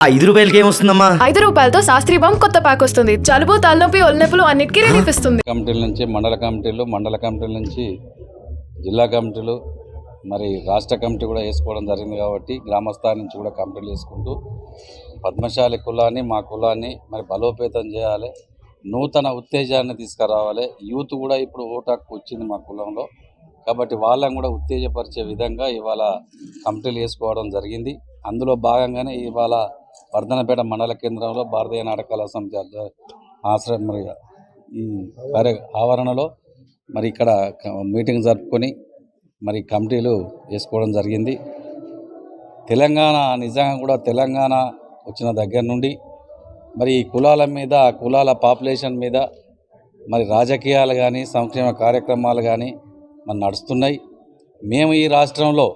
రూపాయలకి ఏమొస్తుందమ్మా? రూపాయలతో శాస్త్రీ బామ్ కొత్త ప్యాక్ వస్తుంది. జలుబు, తలనొప్పి, ఒళ్ళనొప్పులు అన్నిటికీ రిలీఫ్ ఇస్తుంది. కమిటీల నుంచి మండల కమిటీల నుంచి జిల్లా కమిటీలు, మరి రాష్ట్ర కమిటీ కూడా వేసుకోవడం జరిగింది. కాబట్టి గ్రామస్థాయి నుంచి కూడా కమిటీలు వేసుకుంటూ పద్మశాలి కులాన్ని, మా కులాన్ని మరి బలోపేతం చేయాలి, నూతన ఉత్తేజాన్ని తీసుకురావాలి. యూత్ కూడా ఇప్పుడు ఓటు హక్కు వచ్చింది మా కులంలో, కాబట్టి వాళ్ళని కూడా ఉత్తేజపరిచే విధంగా ఇవాళ కమిటీలు వేసుకోవడం జరిగింది. అందులో భాగంగానే ఇవాళ వర్ధనపేట మండల కేంద్రంలో భారతీయ నాటకాల సమితి ఆశ్రయం మరి ఈ ఆవరణలో మరి ఇక్కడ మీటింగ్ జరుపుకొని మరి కమిటీలు వేసుకోవడం జరిగింది. తెలంగాణ నిజంగా కూడా తెలంగాణ వచ్చిన దగ్గర నుండి మరి ఈ కులాల మీద, కులాల పాపులేషన్ మీద మరి రాజకీయాలు కానీ సంక్షేమ కార్యక్రమాలు కానీ మరి నడుస్తున్నాయి. మేము ఈ రాష్ట్రంలో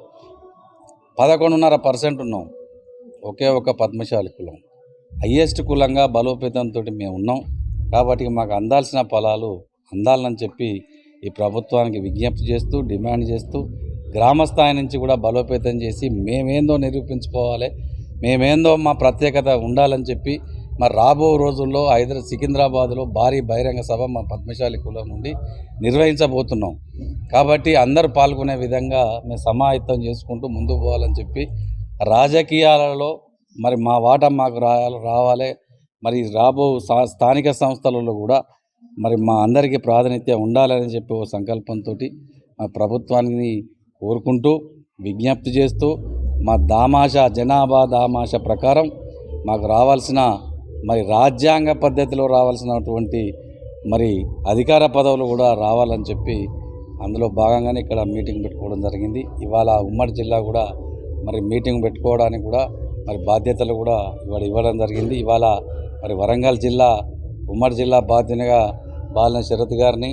11.5% ఉన్నాం. ఒకే ఒక పద్మశాలి కులం, హయ్యెస్ట్ కులంగా బలోపేతంతో మేము ఉన్నాం. కాబట్టి మాకు అందాల్సిన ఫలాలు అందాలని చెప్పి ఈ ప్రభుత్వానికి విజ్ఞప్తి చేస్తూ, డిమాండ్ చేస్తూ, గ్రామస్థాయి నుంచి కూడా బలోపేతం చేసి మేమేందో నిరూపించుకోవాలి, మేమేందో మా ప్రత్యేకత ఉండాలని చెప్పి మరి రాబో రోజుల్లో సికింద్రాబాద్లో భారీ బహిరంగ సభ మా పద్మశాలి కులం నుండి నిర్వహించబోతున్నాం. కాబట్టి అందరూ పాల్గొనే విధంగా మేము సమాయత్తం చేసుకుంటూ ముందుకు పోవాలని చెప్పి, రాజకీయాలలో మరి మా వాటా మాకు రావాలి, మరి రాబో స్థానిక సంస్థలలో కూడా మరి మా అందరికీ ప్రాతినిధ్యం ఉండాలని చెప్పి ఓ సంకల్పంతో మా ప్రభుత్వాన్ని కోరుకుంటూ, విజ్ఞప్తి చేస్తూ, మా జనాభా దామాష ప్రకారం మాకు రావాల్సిన మరి రాజ్యాంగ పద్ధతిలో రావాల్సినటువంటి మరి అధికార పదవులు కూడా రావాలని చెప్పి అందులో భాగంగానే ఇక్కడ మీటింగ్ పెట్టుకోవడం జరిగింది. ఇవాళ ఉమ్మడి జిల్లా కూడా మరి మీటింగ్ పెట్టుకోవడానికి కూడా మరి బాధ్యతలు కూడా ఇవ్వడం జరిగింది. ఇవాళ మరి వరంగల్ జిల్లా ఉమ్మడి జిల్లా బాధ్యతగా బాలిన శరత్ గారిని,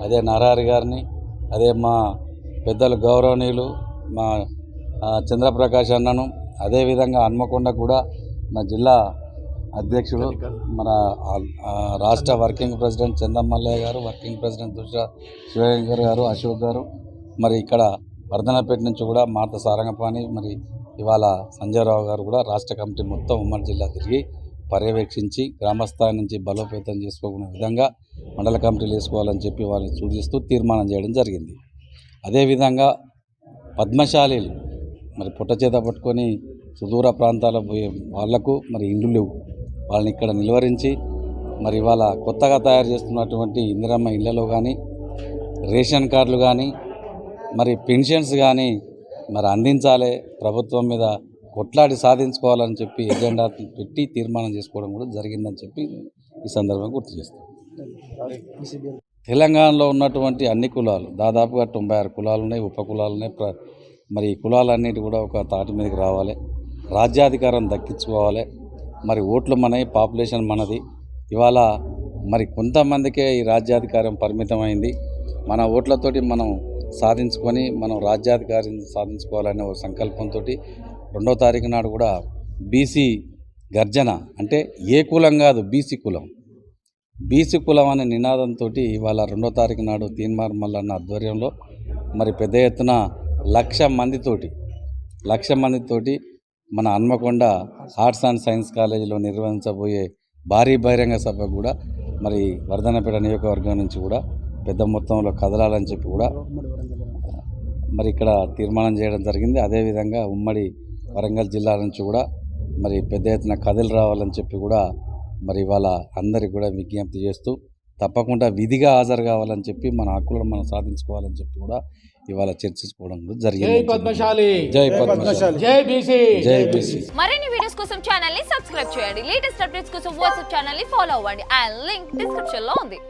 అదే నరహరి గారిని, అదే మా పెద్దలు గౌరవనీయులు మా చంద్రప్రకాష్ అన్నను, అదేవిధంగా హన్మకొండ కూడా మా జిల్లా అధ్యక్షుడు మన రాష్ట్ర వర్కింగ్ ప్రెసిడెంట్ చందమల్లయ్య గారు, వర్కింగ్ ప్రెసిడెంట్ దుర్గా శివశంకర్ గారు, అశోక్ గారు, మరి ఇక్కడ వర్ధనపేట నుంచి కూడా మార్త సారంగపాణి, మరి ఇవాళ సంజయరావు గారు కూడా రాష్ట్ర కమిటీ మొత్తం ఉమ్మడి జిల్లా తిరిగి పర్యవేక్షించి గ్రామస్థాయి నుంచి బలోపేతం చేసుకోకునే విధంగా మండల కమిటీలు వేసుకోవాలని చెప్పి వాళ్ళని సూచిస్తూ తీర్మానం చేయడం జరిగింది. అదేవిధంగా పద్మశాలీలు మరి పుట్ట చేత పట్టుకొని సుదూర ప్రాంతాలకు పోయే వాళ్లకు మరి ఇండ్లు లేవు, వాళ్ళని ఇక్కడ నిలువరించి మరి ఇవాళ కొత్తగా తయారు చేస్తున్నటువంటి ఇందిరమ్మ ఇళ్లలో కానీ, రేషన్ కార్డులు కానీ, మరి పెన్షన్స్ కానీ మరి అందించాలి, ప్రభుత్వం మీద కొట్లాడి సాధించుకోవాలని చెప్పి ఎజెండా పెట్టి తీర్మానం చేసుకోవడం కూడా జరిగిందని చెప్పి ఈ సందర్భంగా గుర్తు చేస్తాం. తెలంగాణలో ఉన్నటువంటి అన్ని కులాలు దాదాపుగా 96 కులాలు ఉన్నాయి, ఉపకులాలు ఉన్నాయి. మరి ఈ కులాలన్నిటి కూడా ఒక తాటి మీదకి రావాలి, రాజ్యాధికారం దక్కించుకోవాలి. మరి ఓట్లు మనవి, పాపులేషన్ మనది. ఇవాళ మరి కొంతమందికే ఈ రాజ్యాధికారం పరిమితమైంది. మన ఓట్లతోటి మనం సాధించుకొని మనం రాజ్యాధికారం సాధించుకోవాలనే ఒక సంకల్పంతో 2వ తారీఖు నాడు కూడా బీసీ గర్జన, అంటే ఏ కులం కాదు బీసీ కులం అనే నినాదంతో ఇవాళ 2వ తారీఖు నాడు తీన్మార్ మల్లన్న ఆధ్వర్యంలో మరి పెద్ద ఎత్తున 1,00,000 మందితోటి మన హన్మకొండ ఆర్ట్స్ అండ్ సైన్స్ కాలేజీలో నిర్వహించబోయే భారీ బహిరంగ సభ కూడా మరి వర్ధనపేట నియోజకవర్గం నుంచి కూడా పెద్ద మొత్తంలో కదలాలని చెప్పి కూడా మరి ఇక్కడ తీర్మానం చేయడం జరిగింది. అదేవిధంగా ఉమ్మడి వరంగల్ జిల్లా నుంచి కూడా మరి పెద్ద ఎత్తున కథలు రావాలని చెప్పి కూడా మరి ఇవాళ అందరికి కూడా విజ్ఞప్తి చేస్తూ, తప్పకుండా విధిగా హాజరు కావాలని చెప్పి మన హక్కులను మనం సాధించుకోవాలని చెప్పి కూడా ఇవాళ చర్చించుకోవడం జరిగింది. జై పద్మశాలి, జై బీసీ. మరిన్ని వీడియోస్ కోసం ఛానల్ ని సబ్స్క్రైబ్ చేయండి. లేటెస్ట్ అప్డేట్స్ కోసం వాట్సాప్ ఛానల్ ని ఫాలో అవ్వండి. ఆ లింక్ డిస్క్రిప్షన్ లో ఉంది.